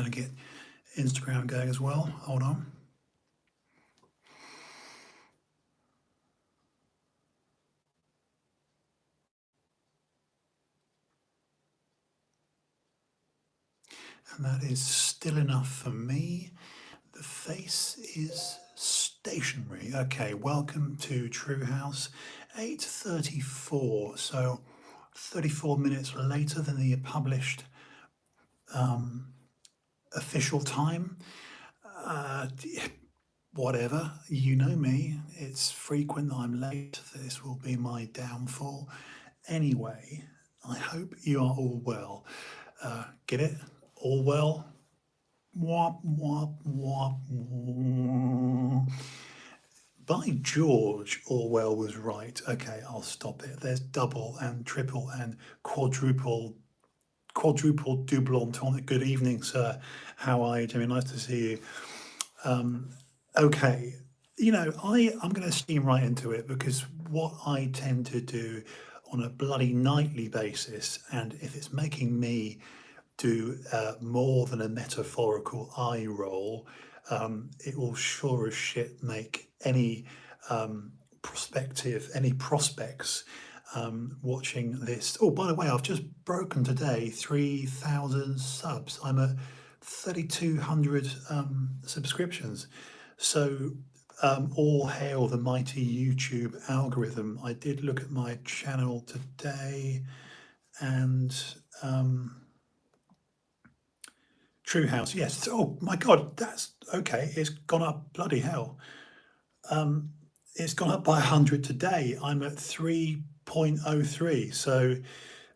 going to get Instagram going as well. Hold on. And that is still enough for me. The face is stationary. Okay, welcome to TrueHouse, 8:34. So 34 minutes later than the published official time. Whatever, you know me, it's frequent that I'm late. This will be my downfall. Anyway, I hope you are all well. Get it? All well? Wop, wop, wop. By George, Orwell was right. Okay, I'll stop it. There's double and triple and quadruple, double entendre. Good evening, sir. How are you, Jimmy? Nice to see you. Okay, I'm going to steam right into it because what I tend to do on a bloody nightly basis, and if it's making me do more than a metaphorical eye roll, it will sure as shit make any prospects watching this. Oh, by the way, I've just broken today 3,000 subs. I'm at 3,200 subscriptions. So all hail the mighty YouTube algorithm. I did look at my channel today and TrueHouse, yes. Oh my God, that's okay. It's gone up, bloody hell. It's gone up by 100 today. I'm at 3.03. So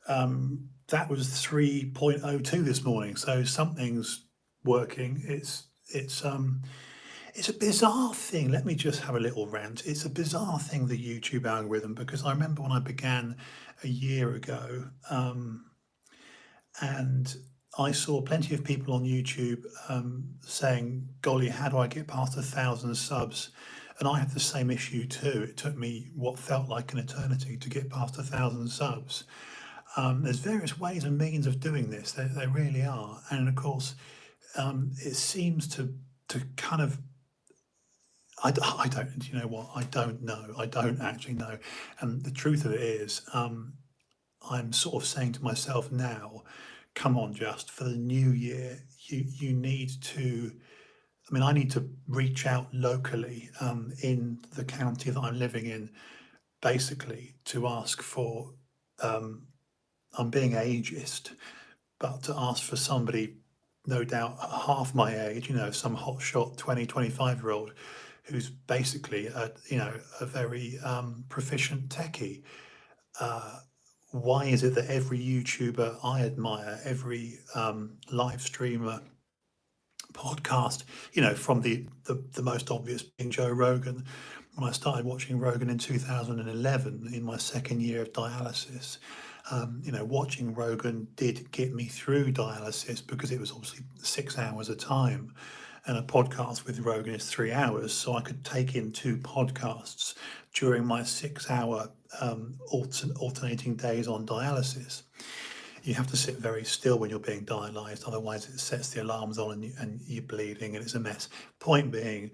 that was 3.02 this morning. So something's working. It's a bizarre thing. Let me just have a little rant. It's a bizarre thing, the YouTube algorithm, because I remember when I began a year ago, and I saw plenty of people on YouTube saying, golly, how do I get past 1,000 subs? And I had the same issue too. It took me what felt like an eternity to get past 1,000 subs. There's various ways and means of doing this. There really are. And of course, it seems to kind of, I don't, you know what? I don't know. I don't actually know. And the truth of it is, I'm sort of saying to myself now, come on, just for the new year, you need to, I need to reach out locally in the county that I'm living in, basically to ask for, I'm being ageist, but to ask for somebody, no doubt half my age, some hotshot 20, 25-year-old who's basically a very proficient techie. Why is it that every YouTuber I admire, every live streamer, podcast, from the most obvious being Joe Rogan. When I started watching Rogan in 2011, in my second year of dialysis, watching Rogan did get me through dialysis because it was obviously 6 hours a time. And a podcast with Rogan is 3 hours. So I could take in 2 podcasts during my 6-hour alternating days on dialysis. You have to sit very still when you're being dialysed, otherwise it sets the alarms on and you're bleeding and it's a mess. Point being,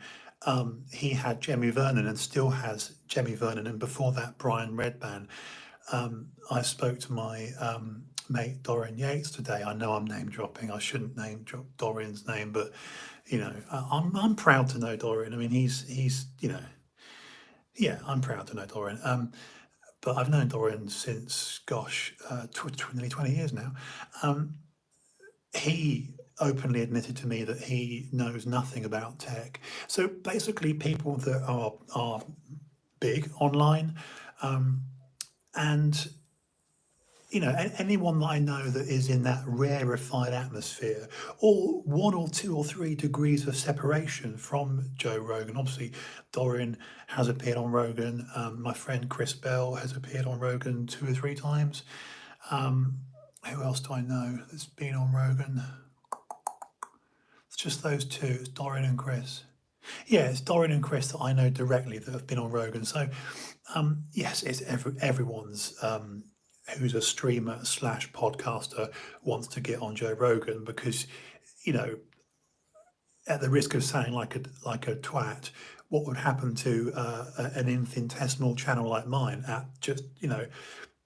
he had Jemmy Vernon and still has Jemmy Vernon, and before that, Brian Redban. I spoke to my mate Dorian Yates today. I know I'm name dropping. I shouldn't name drop Dorian's name, but I'm proud to know Dorian. He's yeah, I'm proud to know Dorian. But I've known Dorian since, gosh, nearly 20 years now. He openly admitted to me that he knows nothing about tech. So basically, people that are big online, and anyone that I know that is in that rarefied atmosphere, or 1 or 2 or 3 degrees of separation from Joe Rogan. Obviously, Dorian has appeared on Rogan. My friend Chris Bell has appeared on Rogan 2 or 3 times. Who else do I know that's been on Rogan? It's just those 2. It's Dorian and Chris. Yeah, it's Dorian and Chris that I know directly that have been on Rogan. So, yes, it's everyone's who's a streamer / podcaster wants to get on Joe Rogan, because you know, at the risk of sounding like a twat, what would happen to an infinitesimal channel like mine at just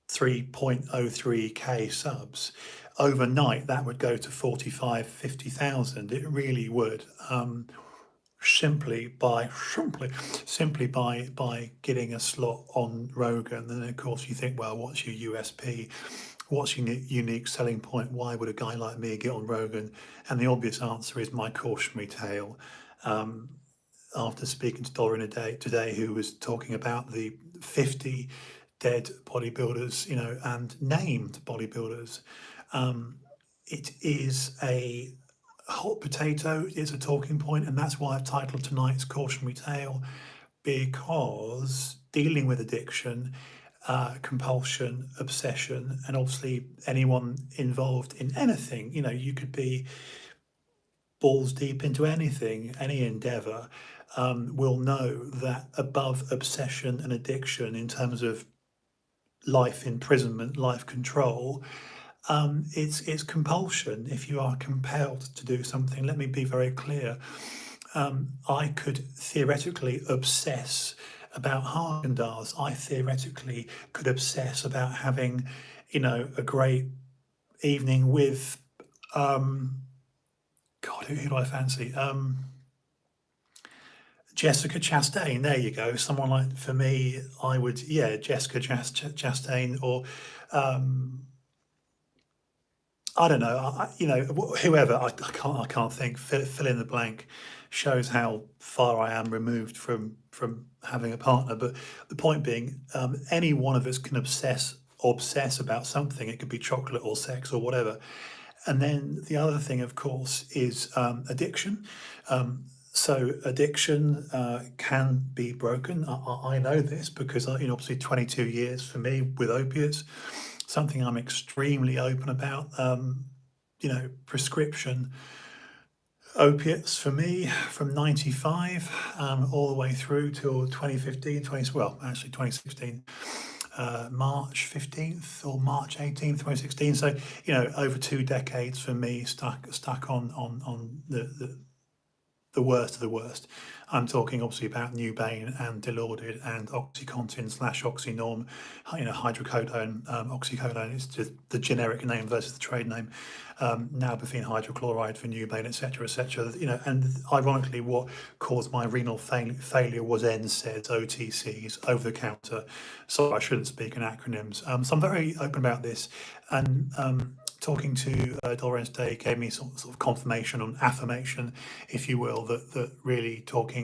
3.03k subs? Overnight, that would go to 45, 50,000. It really would. Simply by getting a slot on Rogan. And then of course you think, well, what's your USP? What's your unique selling point? Why would a guy like me get on Rogan? And the obvious answer is my cautionary tale. After speaking to Dollar in a Day today, who was talking about the 50 dead bodybuilders, and named bodybuilders, it is a hot potato. It's a talking point, and that's why I've titled tonight's cautionary tale, because dealing with addiction, compulsion, obsession, and obviously anyone involved in anything, you could be balls deep into anything, any endeavor, will know that above obsession and addiction in terms of life imprisonment, life control, it's compulsion. If you are compelled to do something, let me be very clear. I could theoretically obsess about Haagen-Dazs. I theoretically could obsess about having, a great evening with, God, who do I fancy? Jessica Chastain. There you go. Someone like, for me, I would, Jessica Chastain, or I don't know, whoever. I can't think. Fill in the blank. Shows how far I am removed from having a partner. But the point being, any one of us can obsess about something. It could be chocolate or sex or whatever. And then the other thing, of course, is addiction. So addiction can be broken. I know this because obviously 22 years for me with opiates. Something I'm extremely open about. Prescription opiates for me from 95 all the way through till 2015, 2016. March 15th or March 18th, 2016. So, over 2 decades for me, stuck on the worst of the worst. I'm talking obviously about Nubane and Dilaudid and OxyContin / Oxynorm, hydrocodone. Oxycodone is just the generic name versus the trade name. Nalbuphine hydrochloride for Nubane, etc., etc. And ironically, what caused my renal failure was NSAIDs, OTCs, over the counter. So I shouldn't speak in acronyms. So I'm very open about this, and talking to Dolores Day gave me sort of confirmation and affirmation, if you will, that really talking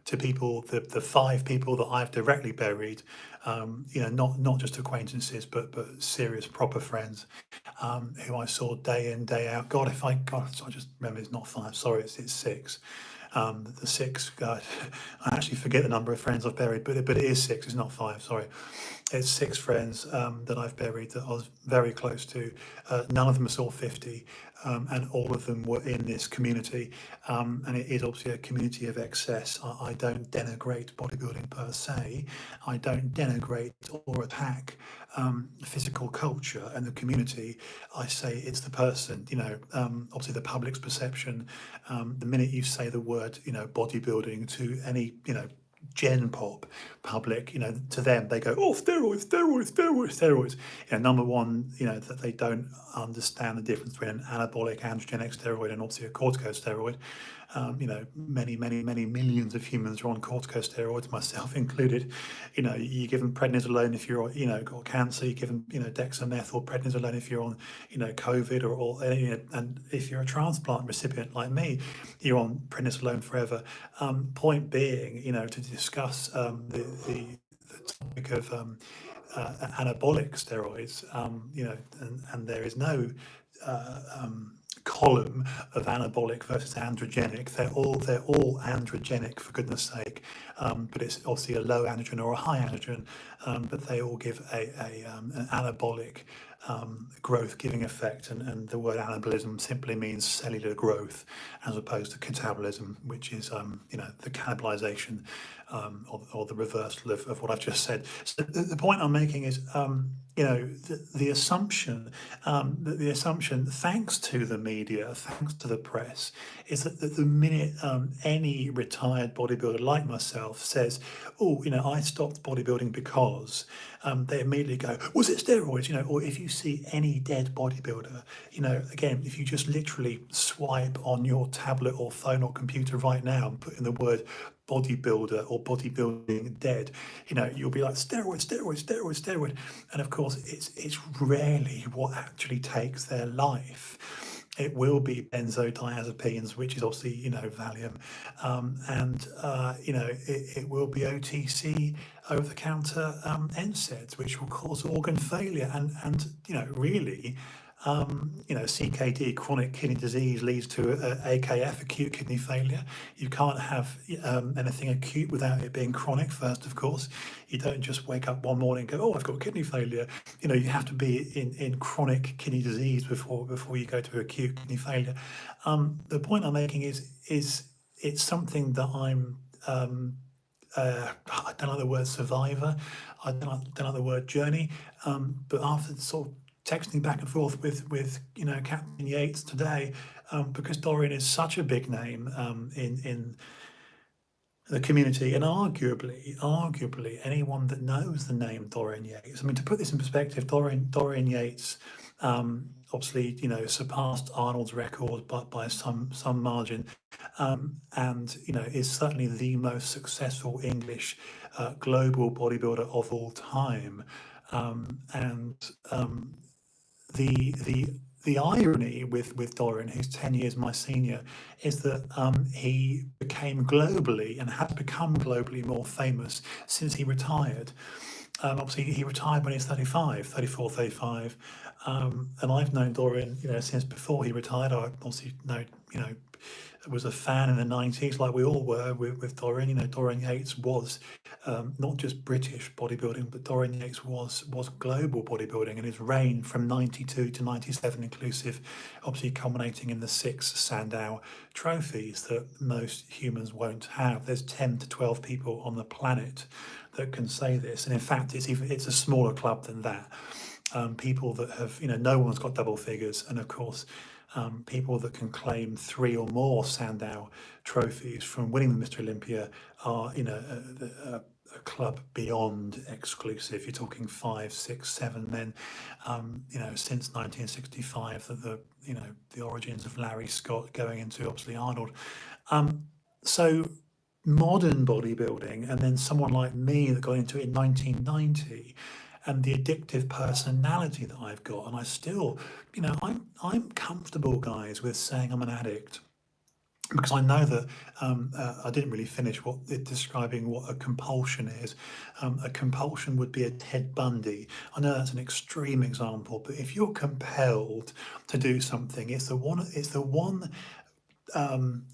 to people, the 5 people that I've directly buried, not just acquaintances, but serious proper friends, who I saw day in, day out. God, I just remember it's not 5, sorry, it's 6. The 6, I actually forget the number of friends I've buried, but it is 6, it's not 5, sorry. It's 6 friends that I've buried that I was very close to. None of them saw 50, and all of them were in this community. And it is obviously a community of excess. I don't denigrate bodybuilding per se. I don't denigrate or attack physical culture and the community. I say it's the person, obviously the public's perception. The minute you say the word, bodybuilding to any, Gen Pop public, to them they go, oh, steroids. Number one, that they don't understand the difference between an anabolic androgenic steroid and obviously a corticosteroid. Many millions of humans are on corticosteroids, myself included. You give them prednisolone if you're, got cancer. You give them, dexameth or prednisolone if you're on, COVID or and if you're a transplant recipient like me, you're on prednisolone forever. Point being, to discuss the topic of anabolic steroids, and there is no column of anabolic versus androgenic. They're all androgenic, for goodness sake, but it's obviously a low androgen or a high androgen, but they all give an anabolic growth-giving effect, and the word anabolism simply means cellular growth, as opposed to catabolism, which is the cannibalization, or the reversal of what I've just said. So the point I'm making is the assumption thanks to the media, thanks to the press, is that the minute any retired bodybuilder like myself says, oh, I stopped bodybuilding because, they immediately go, was it steroids? Or if you see any dead bodybuilder, again, if you just literally swipe on your tablet or phone or computer right now and put in the word bodybuilder or bodybuilding dead, you'll be like steroid, steroid, steroid, steroid. And of course, it's rarely what actually takes their life. It will be benzodiazepines, which is obviously, Valium, and it will be OTC, over-the-counter NSAIDs, which will cause organ failure, and really, CKD, chronic kidney disease, leads to AKF, acute kidney failure. You can't have anything acute without it being chronic first, of course. You don't just wake up one morning and go, oh, I've got kidney failure. You have to be in chronic kidney disease before you go to acute kidney failure. The point I'm making is it's something that I'm, I don't like the word survivor, I don't like the word journey, but after sort of texting back and forth with Captain Yates today, because Dorian is such a big name in the community, and arguably anyone that knows the name Dorian Yates. I mean, to put this in perspective, Dorian Yates obviously surpassed Arnold's record by some margin, and is certainly the most successful English global bodybuilder of all time, and the irony with Dorian, who's 10 years my senior, is that he became globally and has become globally more famous since he retired. Obviously, he retired when he was 34, 35. And I've known Dorian, since before he retired. I obviously was a fan in the 90s, like we all were with Dorian. Dorian Yates was not just British bodybuilding, but Dorian Yates was global bodybuilding, and his reign from 92 to 97 inclusive, obviously culminating in the 6 Sandow trophies that most humans won't have. There's 10 to 12 people on the planet that can say this, and in fact it's a smaller club than that. People that have, no one's got double figures, and of course people that can claim 3 or more Sandow trophies from winning the Mr. Olympia are, a club beyond exclusive. You're talking 5, 6, 7 men, since 1965, the origins of Larry Scott going into obviously Arnold. So modern bodybuilding, and then someone like me that got into it in 1990, and the addictive personality that I've got, and I still, I'm comfortable, guys, with saying I'm an addict, because I know that I didn't really finish describing what a compulsion is. A compulsion would be a Ted Bundy. I know that's an extreme example, but if you're compelled to do something, it's the one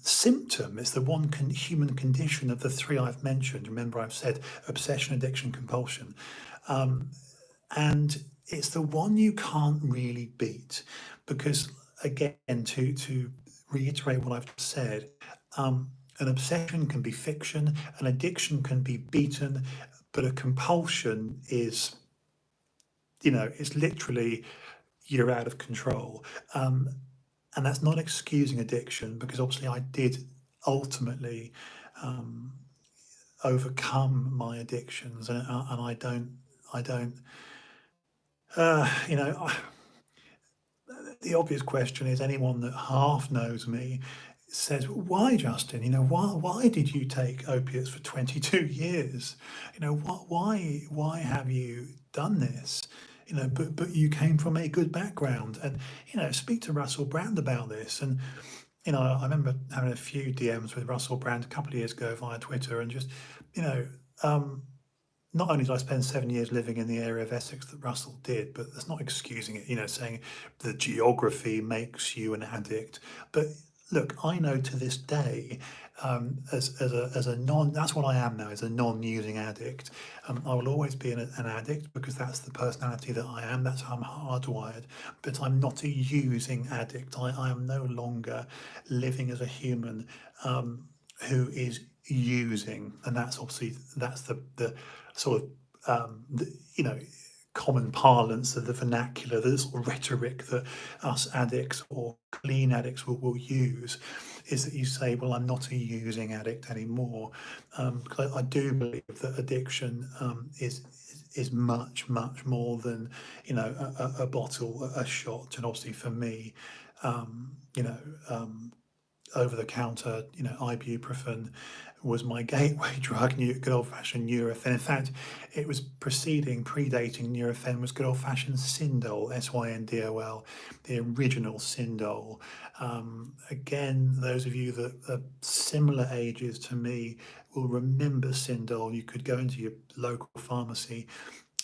symptom, it's the one human condition of the 3 I've mentioned. Remember, I've said obsession, addiction, compulsion. And it's the one you can't really beat, because again, to reiterate what I've said, an obsession can be fiction, an addiction can be beaten, but a compulsion is, it's literally, you're out of control. And that's not excusing addiction, because obviously I did ultimately overcome my addictions, and I don't, the obvious question is, anyone that half knows me says, why, Justin? Why did you take opiates for 22 years? Why have you done this? But you came from a good background, and speak to Russell Brand about this. And I remember having a few DMs with Russell Brand a couple of years ago via Twitter, and just not only did I spend 7 years living in the area of Essex that Russell did, but that's not excusing it, saying the geography makes you an addict. But look, I know to this day, as a non, that's what I am now, as a non-using addict. I will always be an addict because that's the personality that I am. That's how I'm hardwired. But I'm not a using addict. I am no longer living as a human who is using, and that's obviously that's the sort of you know, common parlance of the vernacular, the sort of rhetoric that us addicts or clean addicts will use, is that you say, well, I'm not a using addict anymore. 'Cause I do believe that addiction is much, much more than, you know, a bottle, a shot. And obviously for me, you know, over the counter, you know, ibuprofen was my gateway drug, good old fashioned Nurofen. In fact, it was predating Nurofen was good old fashioned Syndol, Syndol, the original Syndol. Again, those of you that are similar ages to me will remember Syndol. You could go into your local pharmacy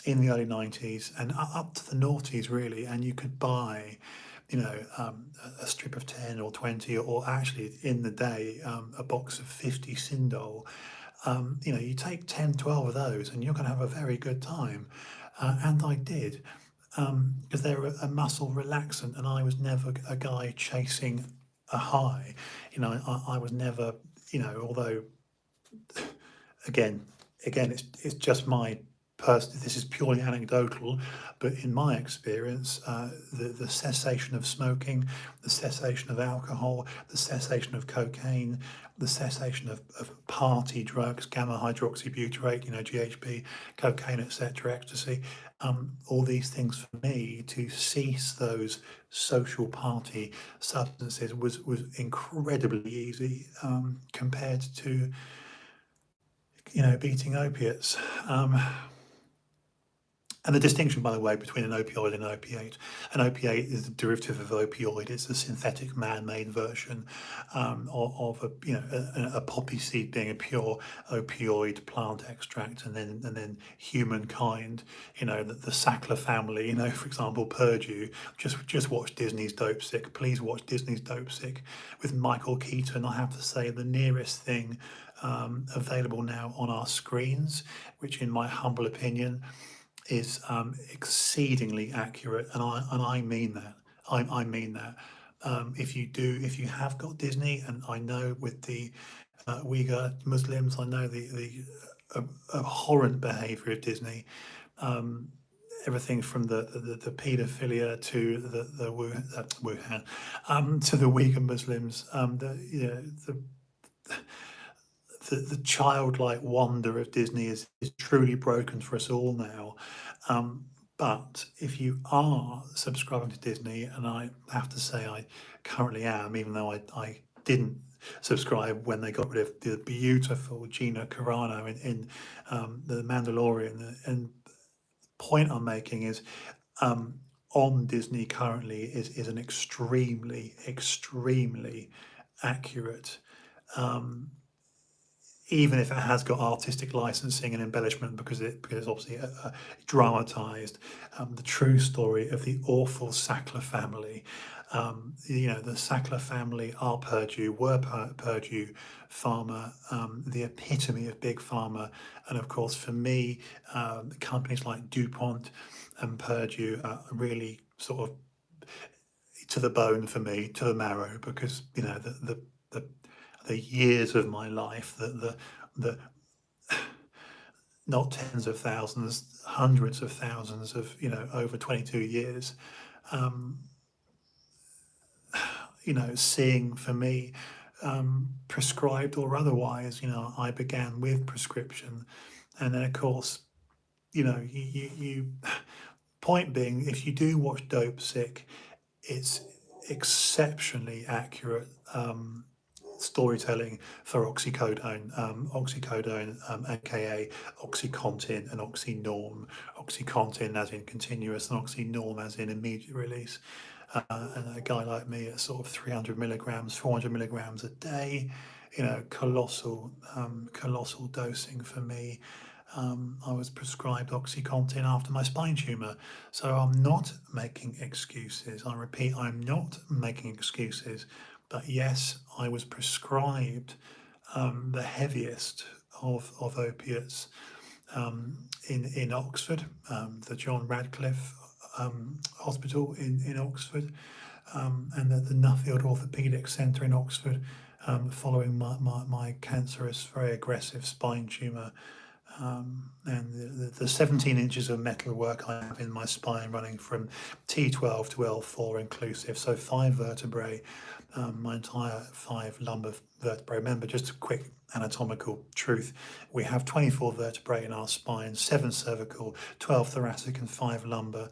in the early 90s and up to the noughties really, and you could buy, you know, a strip of 10 or 20, or actually in the day, a box of 50 Syndol. You know, you take 10, 12 of those and you're going to have a very good time. And I did, because they're a muscle relaxant, and I was never a guy chasing a high. You know, I was never, you know, although again, it's just my person. This is purely anecdotal, but in my experience, the cessation of smoking, the cessation of alcohol, the cessation of cocaine, the cessation of party drugs, gamma hydroxybutyrate, you know, GHB, cocaine, etc., ecstasy, all these things for me to cease those social party substances was incredibly easy, compared to, you know, beating opiates. And the distinction, by the way, between an opioid and an opiate. An opiate is a derivative of opioid. It's a synthetic, man-made version of a, you know, a poppy seed being a pure opioid plant extract, and then humankind. You know, the Sackler family. You know, for example, Purdue. Just watch Disney's Dope Sick. Please watch Disney's Dope Sick with Michael Keaton. I have to say, the nearest thing available now on our screens, which, in my humble opinion, is exceedingly accurate, and I mean that. I mean that. If you have got Disney, and I know with the Uyghur Muslims, I know the abhorrent behaviour of Disney. Everything from the paedophilia to the Wuhan, to the Uyghur Muslims, the childlike wonder of Disney is truly broken for us all now. But if you are subscribing to Disney, and I have to say I currently am, even though I didn't subscribe when they got rid of the beautiful Gina Carano in The Mandalorian. And the point I'm making is, on Disney currently is an extremely, extremely accurate, even if it has got artistic licensing and embellishment, because it's obviously dramatized, the true story of the awful Sackler family. You know, the Sackler family are Purdue, were Purdue Pharma, the epitome of big pharma. And of course, for me, companies like DuPont and Purdue are really sort of to the bone for me, to the marrow, because, you know, the years of my life, the not tens of thousands, hundreds of thousands of, you know, over 22 years, you know, seeing for me, prescribed or otherwise. You know, I began with prescription, and then of course, you know, you point being, if you do watch Dope Sick, it's exceptionally accurate storytelling for oxycodone, aka OxyContin and OxyNorm. OxyContin as in continuous, and OxyNorm as in immediate release. And a guy like me at sort of 300 milligrams, 400 milligrams a day, you know, colossal dosing for me. I was prescribed OxyContin after my spine tumour. So I'm not making excuses. I repeat, I'm not making excuses. But yes, I was prescribed the heaviest of opiates in Oxford, the John Radcliffe Hospital in Oxford, and the Nuffield Orthopaedic Centre in Oxford, following my cancerous, very aggressive spine tumour. And the 17 inches of metalwork I have in my spine, running from T12 to L4 inclusive, so 5 vertebrae, my entire 5 lumbar vertebrae. Remember, just a quick anatomical truth, we have 24 vertebrae in our spine, 7 cervical, 12 thoracic and 5 lumbar.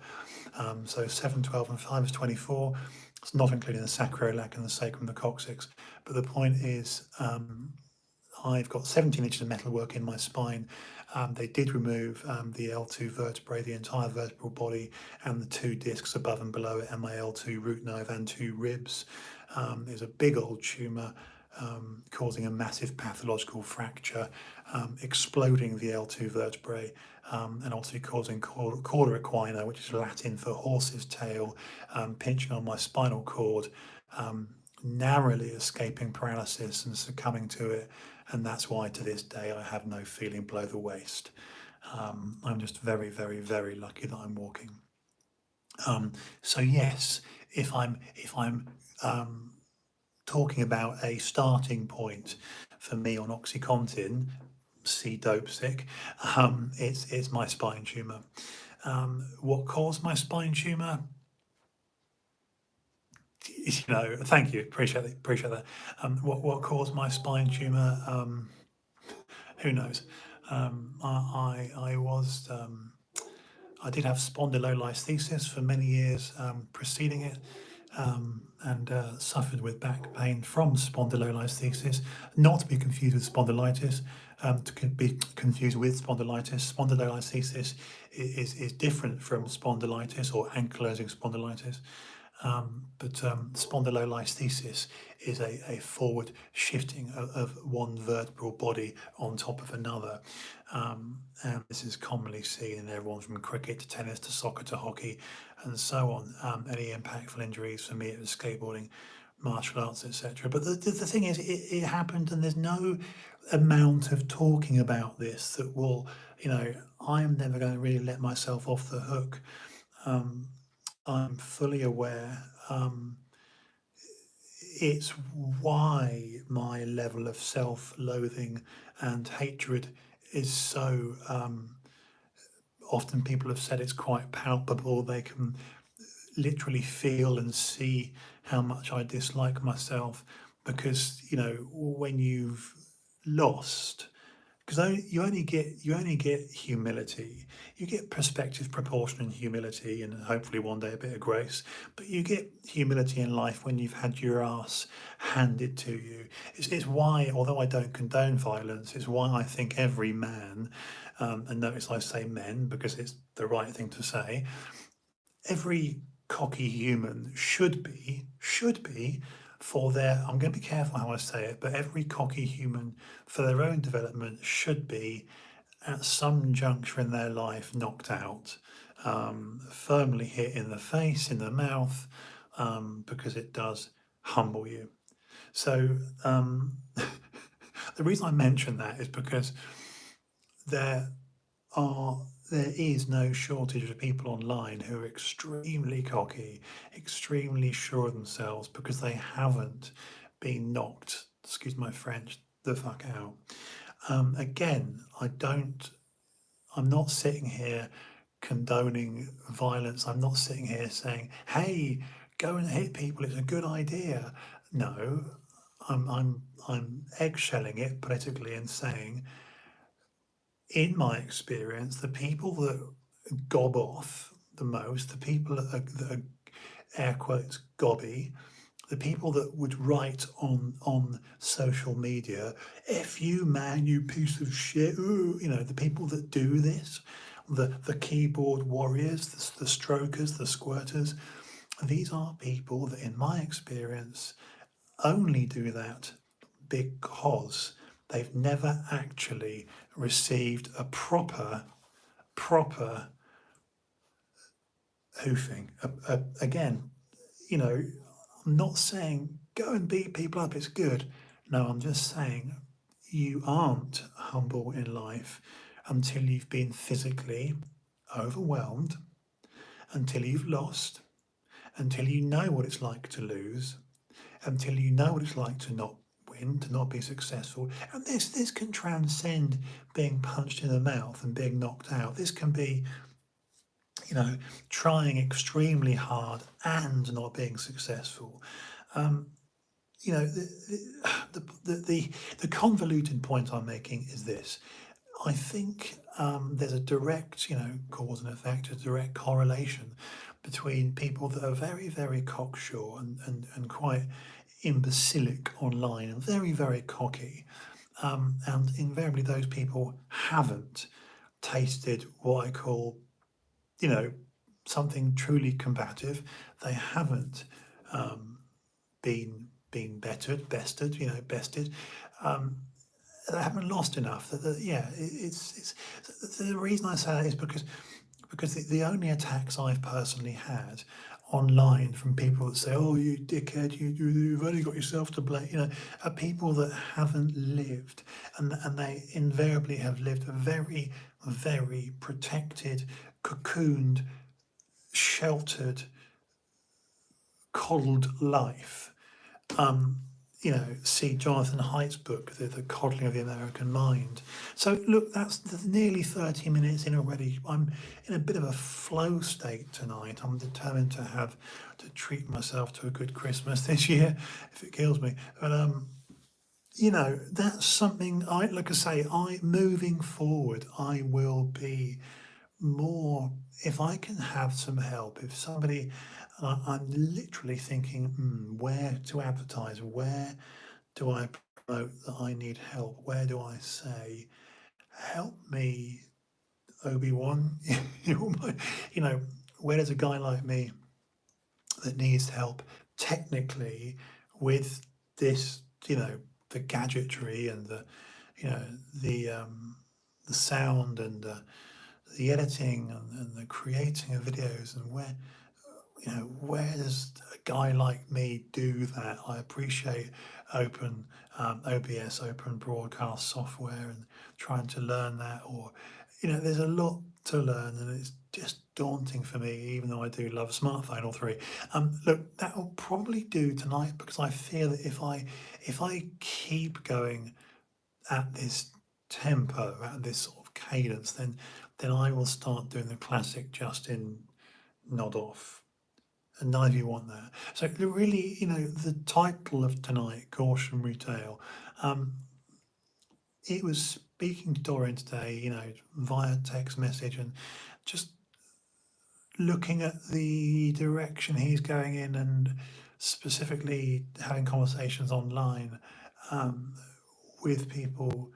So 7, 12 and 5 is 24. It's not including the sacroiliac and the sacrum and the coccyx. But the point is, I've got 17 inches of metalwork in my spine. They did remove the L2 vertebrae, the entire vertebral body, and the 2 discs above and below it, and my L2 root nerve and 2 ribs. There's a big old tumour causing a massive pathological fracture, exploding the L2 vertebrae, and obviously causing cauda equina, which is Latin for horse's tail, pinching on my spinal cord, narrowly escaping paralysis and succumbing to it. And that's why to this day I have no feeling below the waist. I'm just very, very, very lucky that I'm walking. So yes, if I'm talking about a starting point for me on OxyContin, see dope sick, it's my spine tumour. What caused my spine tumour? Thank you, appreciate that. What caused my spine tumour? Who knows? I did have spondylolisthesis for many years preceding it, and suffered with back pain from spondylolisthesis, not to be confused with spondylitis. To be confused with spondylitis. Spondylolisthesis is different from spondylitis or ankylosing spondylitis. But spondylolisthesis is a forward shifting of one vertebral body on top of another. And this is commonly seen in everyone from cricket to tennis to soccer to hockey and so on. Any impactful injuries for me, it was skateboarding, martial arts, etc. But the thing is, it happened, and there's no amount of talking about this that will, I'm never going to really let myself off the hook. I'm fully aware. It's why my level of self-loathing and hatred is so. Often people have said it's quite palpable. They can literally feel and see how much I dislike myself, because when you've lost. Because you only get humility. You get perspective, proportion, and humility, and hopefully one day a bit of grace. But you get humility in life when you've had your ass handed to you. It's why, although I don't condone violence, it's why I think every man, and notice I say men because it's the right thing to say, every cocky human should be for their, I'm going to be careful how I say it, but every cocky human for their own development should be at some juncture in their life knocked out, firmly hit in the face, in the mouth, because it does humble you. So the reason I mention that is because there is no shortage of people online who are extremely cocky, extremely sure of themselves because they haven't been knocked, excuse my French, the fuck out. Again, I'm not sitting here condoning violence. I'm not sitting here saying, hey, go and hit people, it's a good idea. No, I'm eggshelling it politically and saying, in my experience, the people that gob off the most, the people that are air quotes gobby, the people that would write on social media, "F you, man, you piece of shit," ooh, the people that do this, the keyboard warriors, the strokers, the squirters, these are people that, in my experience, only do that because they've never actually received a proper hoofing. Again, I'm not saying go and beat people up, it's good. No, I'm just saying you aren't humble in life until you've been physically overwhelmed, until you've lost, until you know what it's like to lose, until you know what it's like to not win, to not be successful. And this can transcend being punched in the mouth and being knocked out. This can be, trying extremely hard and not being successful. Um, the convoluted point I'm making is this. I think there's a direct, cause and effect, a direct correlation between people that are very, very cocksure and quite imbecilic online and very, very cocky. And invariably those people haven't tasted what I call, something truly combative. They haven't been bested. They haven't lost enough. It's the reason I say that is because the only attacks I've personally had online from people that say, "Oh, you dickhead, you've only got yourself to blame," are people that haven't lived, and they invariably have lived a very, very protected, cocooned, sheltered, coddled life. See Jonathan Haidt's book, The Coddling of the American Mind. So look, that's nearly 30 minutes in already. I'm in a bit of a flow state tonight. I'm determined to treat myself to a good Christmas this year, if it kills me. But that's something like I say, moving forward, I will be more, if I can have some help, if somebody, I'm literally thinking, where to advertise, where do I promote that I need help, where do I say, help me, Obi-Wan, where does a guy like me that needs help technically with this, the gadgetry and the sound and the editing and the creating of videos, and where does a guy like me do that? I appreciate open OBS, open broadcast software, and trying to learn that, or there's a lot to learn, and it's just daunting for me, even though I do love smartphone or three. Look, that will probably do tonight, because I feel that if I keep going at this tempo, at this sort of cadence, then I will start doing the classic Justin nod off. And none of you want that. So really, the title of tonight, Cautionary Tale, it was speaking to Dorian today, via text message, and just looking at the direction he's going in, and specifically having conversations online with people,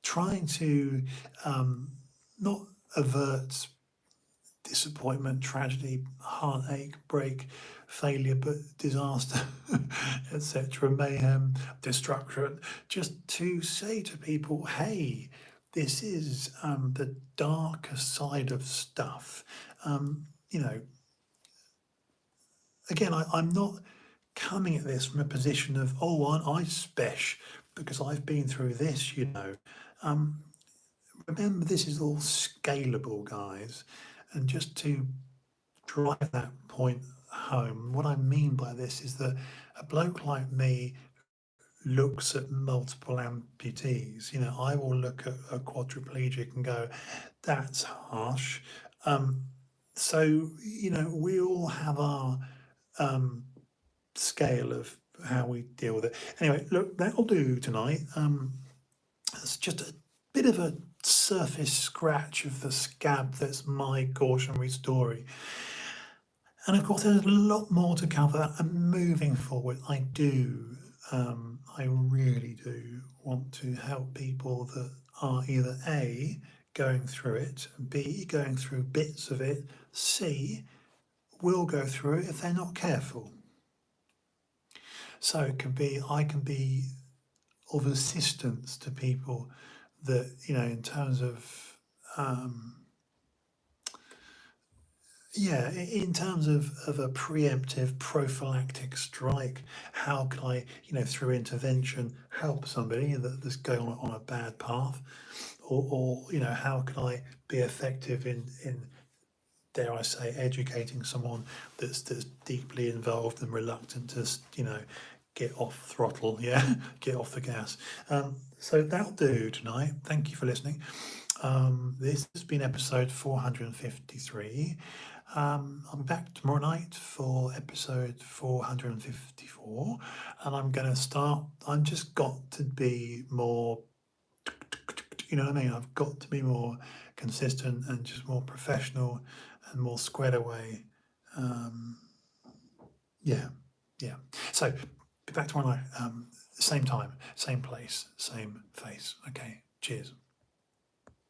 trying to not avert disappointment, tragedy, heartache, break, failure, but disaster, etc., mayhem, destruction, just to say to people, hey, this is the darker side of stuff. Again, I'm not coming at this from a position of, oh, aren't I special because I've been through this, Remember, this is all scalable, guys. And just to drive that point home, what I mean by this is that a bloke like me looks at multiple amputees. I will look at a quadriplegic and go, that's harsh. So, we all have our scale of how we deal with it. Anyway, look, that'll do tonight. It's just a bit of a surface scratch of the scab that's my cautionary story. And of course, there's a lot more to cover. And moving forward, I really do want to help people that are either A, going through it, B, going through bits of it, C, will go through it if they're not careful. So I can be of assistance to people that, in terms of Yeah, in terms of a preemptive prophylactic strike, how can I, through intervention, help somebody that's going on a bad path? Or how can I be effective in dare I say, educating someone that's deeply involved and reluctant to, get off throttle, yeah, get off the gas. So that'll do tonight. Thank you for listening. This has been episode 453. I'll be back tomorrow night for episode 454, and I'm just got to be more, you know what I mean? I've got to be more consistent and just more professional and more squared away. Um, yeah, yeah. So be back tomorrow night, same time, same place, same face. Okay, cheers.